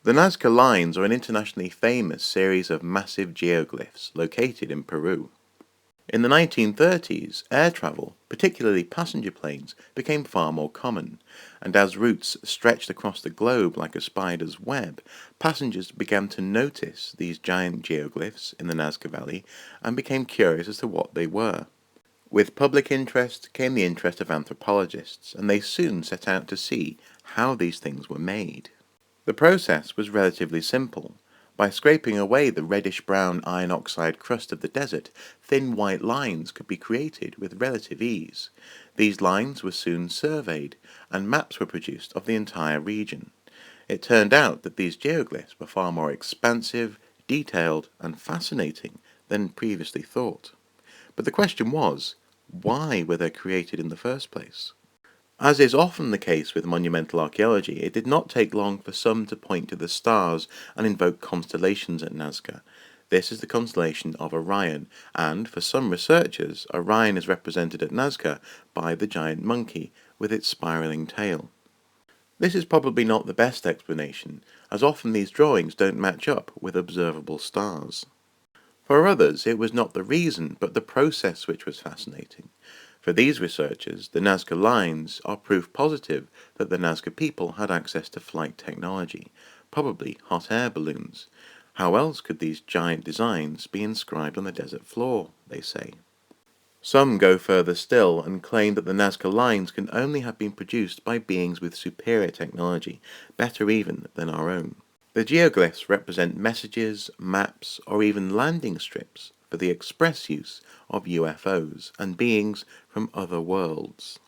The Nazca Lines are an internationally famous series of massive geoglyphs located in Peru. In the 1930s, air travel, particularly passenger planes, became far more common, and as routes stretched across the globe like a spider's web, passengers began to notice these giant geoglyphs in the Nazca Valley and became curious as to what they were. With public interest came the interest of anthropologists, and they soon set out to see how these things were made. The process was relatively simple. By scraping away the reddish-brown iron oxide crust of the desert, thin white lines could be created with relative ease. These lines were soon surveyed, and maps were produced of the entire region. It turned out that these geoglyphs were far more expansive, detailed, and fascinating than previously thought. But the question was, why were they created in the first place? As is often the case with monumental archaeology, it did not take long for some to point to the stars and invoke constellations at Nazca. This is the constellation of Orion, and for some researchers, Orion is represented at Nazca by the giant monkey with its spiraling tail. This is probably not the best explanation, as often these drawings don't match up with observable stars. For others, it was not the reason, but the process which was fascinating. For these researchers, the Nazca Lines are proof positive that the Nazca people had access to flight technology, probably hot air balloons. How else could these giant designs be inscribed on the desert floor, they say. Some go further still and claim that the Nazca Lines can only have been produced by beings with superior technology, better even than our own. The geoglyphs represent messages, maps, or even landing strips for the express use of UFOs and beings from other worlds.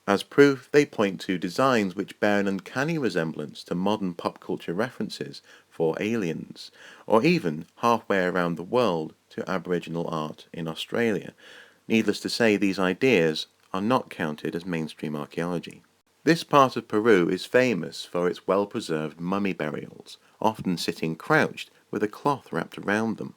As proof, they point to designs which bear an uncanny resemblance to modern pop culture references for aliens, or even halfway around the world to Aboriginal art in Australia. Needless to say, these ideas are not counted as mainstream archaeology. This part of Peru is famous for its well-preserved mummy burials, often sitting crouched with a cloth wrapped around them.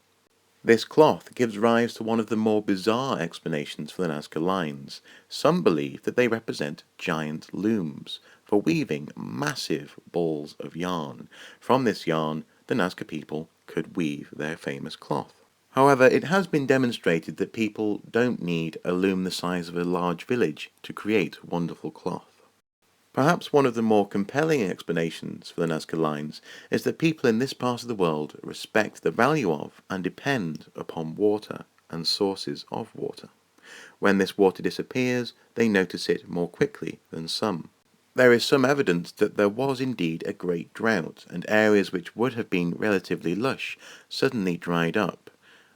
This cloth gives rise to one of the more bizarre explanations for the Nazca Lines. Some believe that they represent giant looms for weaving massive balls of yarn. From this yarn, the Nazca people could weave their famous cloth. However, it has been demonstrated that people don't need a loom the size of a large village to create wonderful cloth. Perhaps one of the more compelling explanations for the Nazca Lines is that people in this part of the world respect the value of and depend upon water and sources of water. When this water disappears, they notice it more quickly than some. There is some evidence that there was indeed a great drought, and areas which would have been relatively lush suddenly dried up,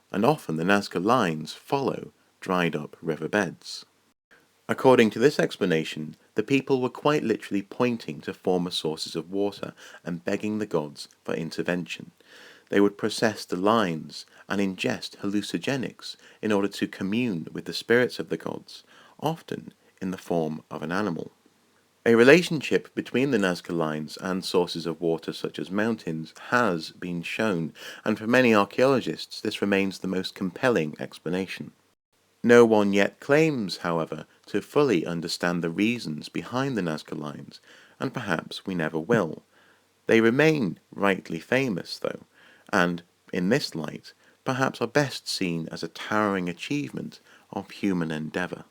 and often the Nazca Lines follow dried up riverbeds. According to this explanation, the people were quite literally pointing to former sources of water and begging the gods for intervention. They would process the lines and ingest hallucinogenics in order to commune with the spirits of the gods, often in the form of an animal. A relationship between the Nazca Lines and sources of water such as mountains has been shown, and for many archaeologists this remains the most compelling explanation. No one yet claims, however, to fully understand the reasons behind the Nazca Lines, and perhaps we never will. They remain rightly famous, though, and, in this light, perhaps are best seen as a towering achievement of human endeavour.